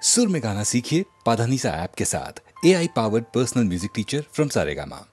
सुर में गाना सीखिए पाधानीसा ऐप के साथ। AI powered personal music teacher from Saregama.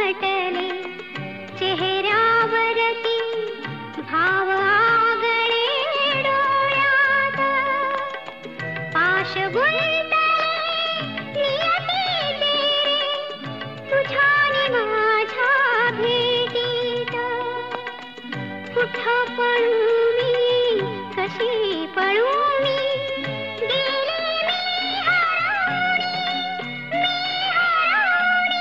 उमटले चेहऱ्यावरती भाव आगळे डोळ्यात पाश गुंतले नियतीचे तुझ्या आणि माझ्या भेटीत कुठं पळू मी कशी पळू मी गेले मी हरवणी, मी हरवणी.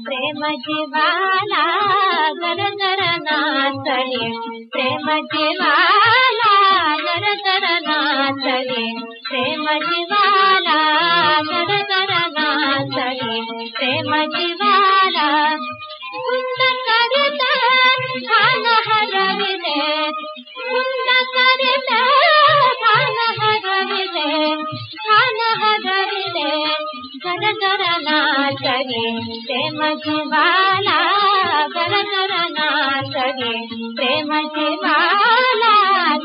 प्रेम जीवाला गर गर नाचले प्रेम जीवाला गर गर नाचले प्रेम जीवाला गर गर नाचले प्रेम जीवाला कुंड करित खान हरविले कुंड करित खान हरविले गर गर नाचले प्रेम जीवाला गर गर नाचले प्रेम जीवाला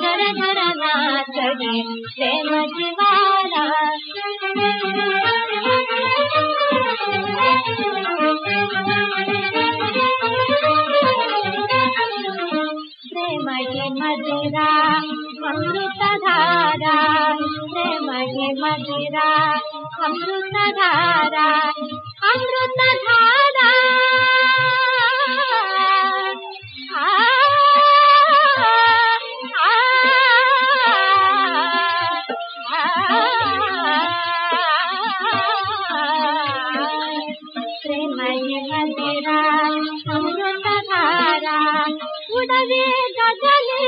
गर गर नाचले प्रेम जीवाला प्रेम की मदिरा अमृत धारा प्रेम की मदिरा अमृत धारा अमृत धारा प्रेम की मदिरा अमृत धारा उडवे गगने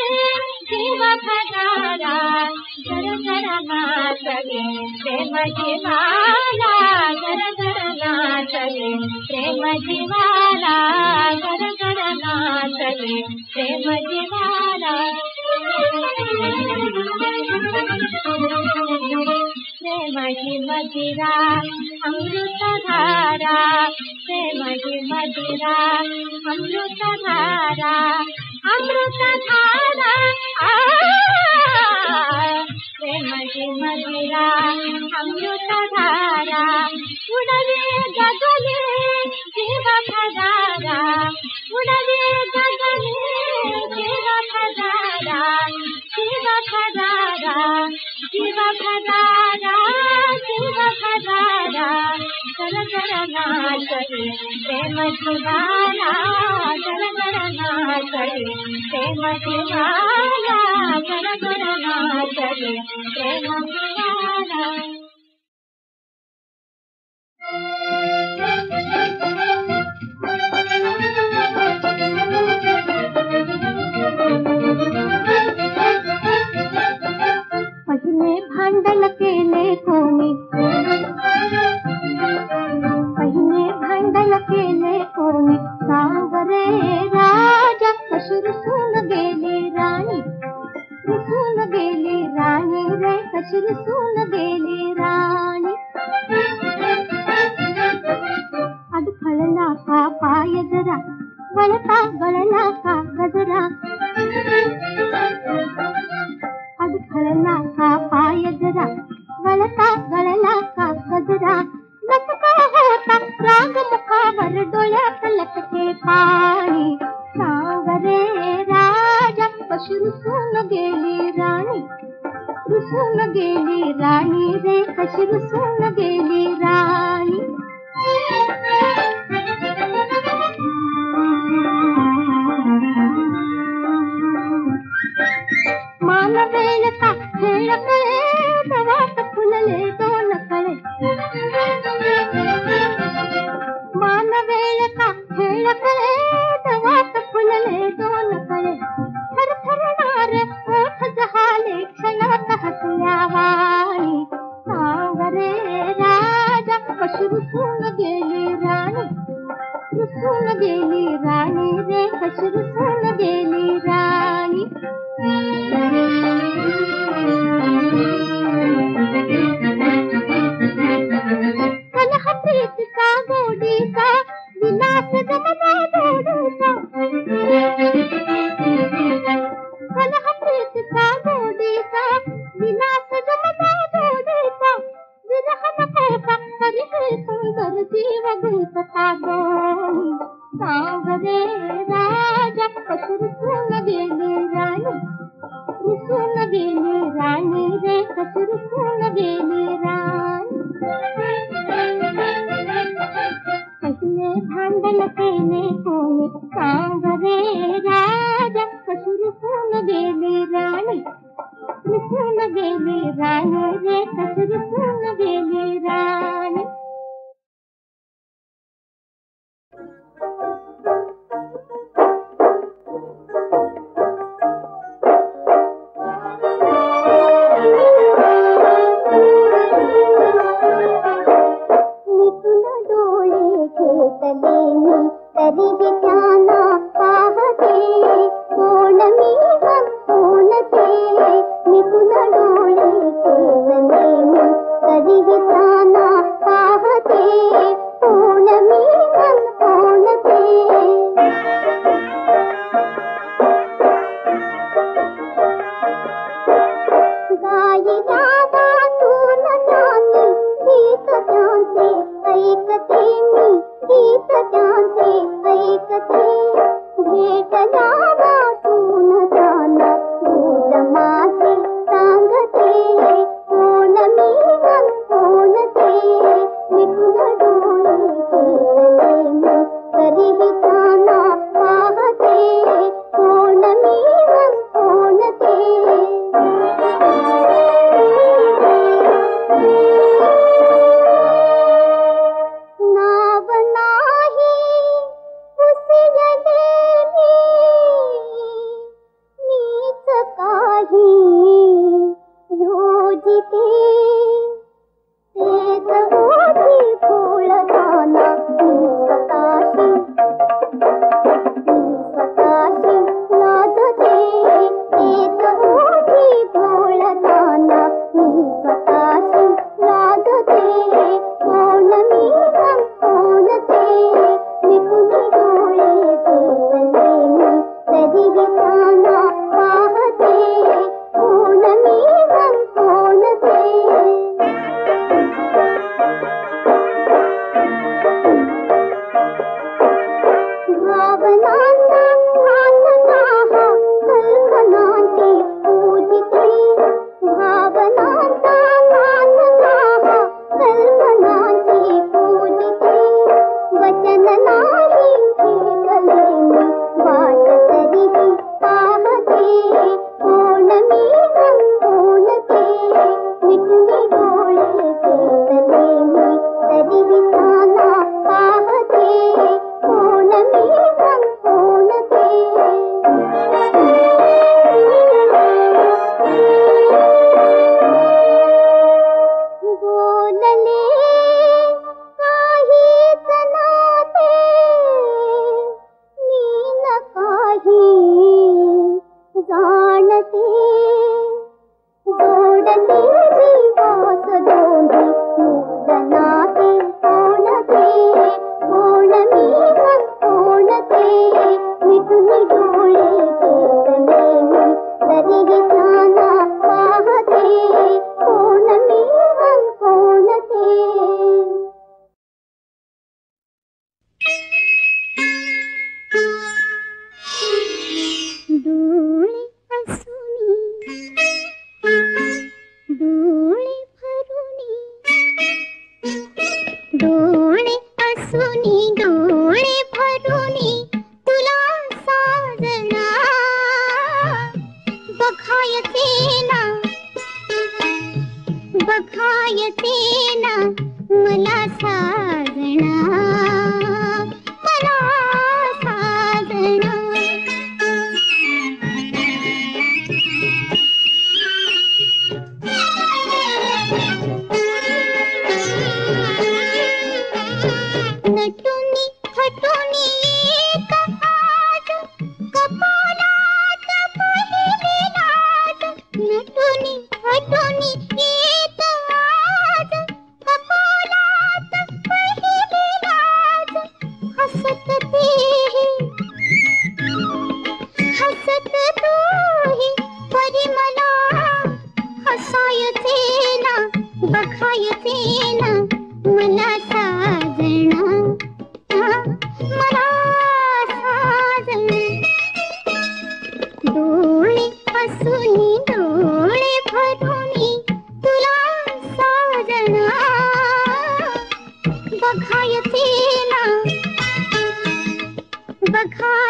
जीव भरारा गर गर नाचले प्रेम जीवाला गर गर नाचले प्रेम जीवाला गर गर नाचले प्रेम जीवाला प्रेम की मदिरा अमृत धारा प्रेम की मदिरा अमृत धारा अमृत धारा प्रेम की मदिरा अमृत धारा उडवे गगने जीव भरारा उडवे गगने जीव भरारा जीव भरारा जीव भरारा जीव भरारा गर गर नाचले प्रेम जीवाला गर गर नाचले प्रेम जीवाला गर गर नाचले प्रेम जीवाला पहिले भांडण केले कोणी पहिले भांडण केले कोणी सांग रे राजा कशी रुसून गेली राणी रुसून गेली राणी रे कशी रुसून गेली राणी अडखळला का पाय जरा वळता गळला का गजरा अडखळला का पाय जरा वळता गळला का गजरा लटका होता राग मुखावर डोळ्यात लटके पाणी सांग रे राजा कशी रुसून गेली राणी रुसून गेली राणी रे कशी रुसून गेली राणी मान वेळता खेळ कळे दवात फुलले दोन कळे मान वेळता खेळ कळे दवात फुलले दोन कळे थरथरणार ओठ जहाले क्षणात हसल्या वाणी सांग रे राजा कशी रुसून गेली राणी रुसून गेली राणी रे कशी रुसून गेली राणी कलह प्रीत का गोडी का विलास जमना जोडू का कलह प्रीत का गोडी का विलास जमना जोडू का विरह नको का कसुरपून गेली रान कसले भांडण केले कोणी सांग रे राजा कसुरपून गेली राणी रुसून गेली राणी रे कसुरपून गेली राणी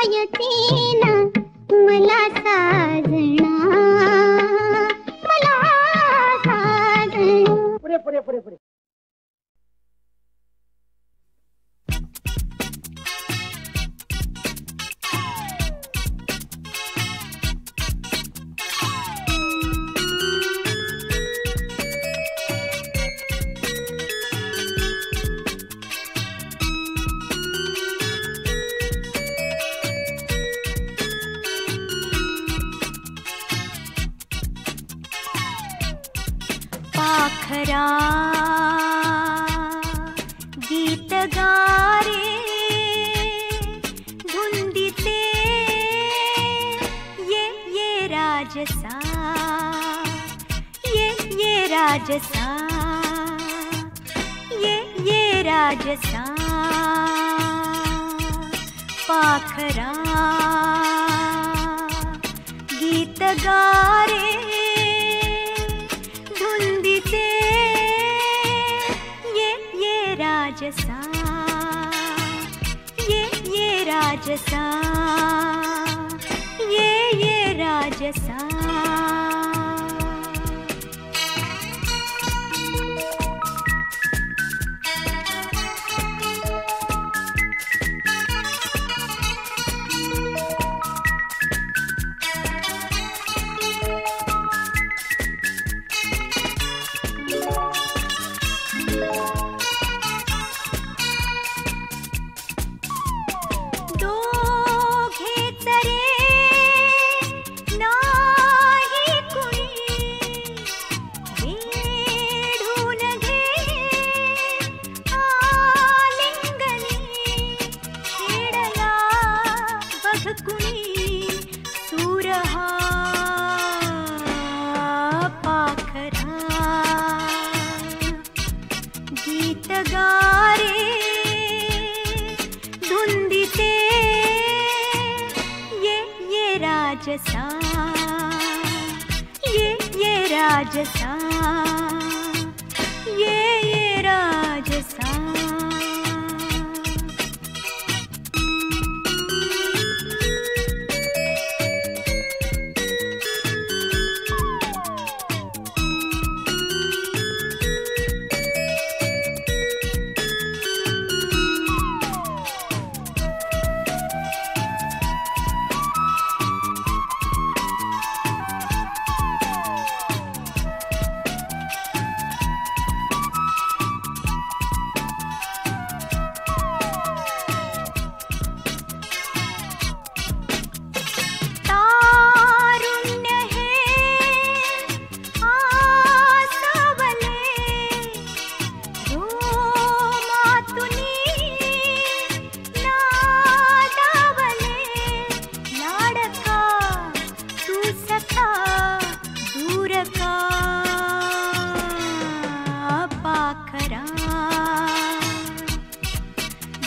येतीन मला साजना, मला साजना. पुढे पुढे पुढे पुढे. पाखरा गीत गारे धुंदीचे ये राजसा, ये राजसा, ये राजसा. पाखरा गीत गारे धुंदीचे ये राजसा, ये राजसा, ये राजसा. राजसा, ये राजसा, ये राजसा.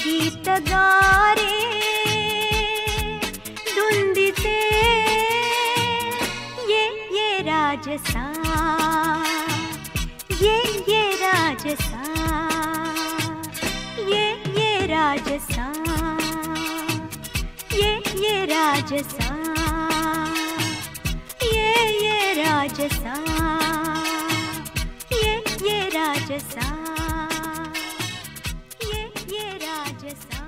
गीत गारे धुंदीचे ये राजसा, ये राजसा, ये राजसा, ये राजसा, ये राजसा, ये राजसा.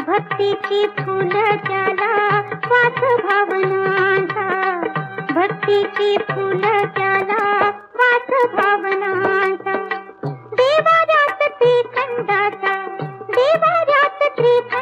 भक्तीची फुलं त्याला वास भावनांचा, भक्तीची फुलं त्याला वास भावनांचा. देवाऱ्यात त्रिखंडाचा, देवाऱ्यात त्रिखंडाचा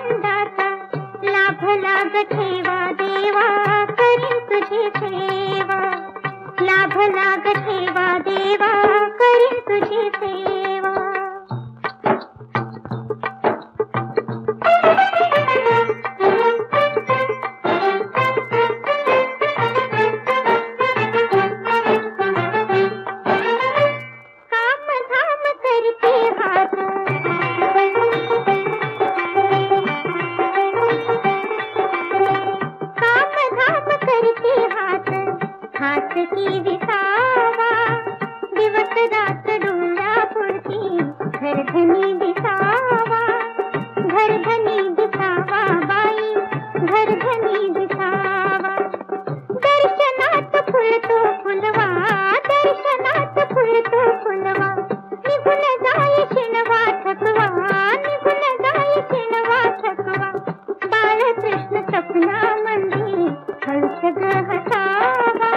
हात की दिसावा दिवस रात डोळ्या पुरती घरधनी दिसावा घरधनी दिसावा बाई घरधनी दिसावा दर्शनात फुलतो फुलवा दर्शनात फुलतो फुलवा निघून जाय शिणवा थकवा निघून जाय शिणवा थकवा बाळकृष्ण स्वप्नामंदी हळूच ग हसावा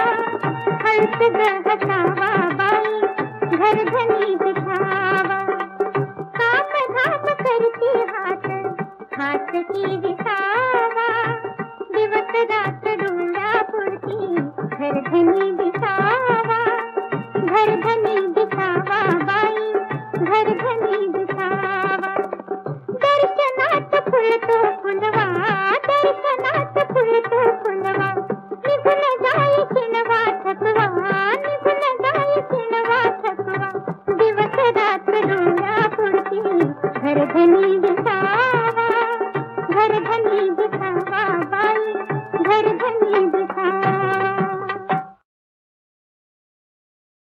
हळूच ग हसावा बाई घरधनी दिसावा काम धाम करती हात हात की दिसावा दिवस रात डोळ्या पुरती घरधनी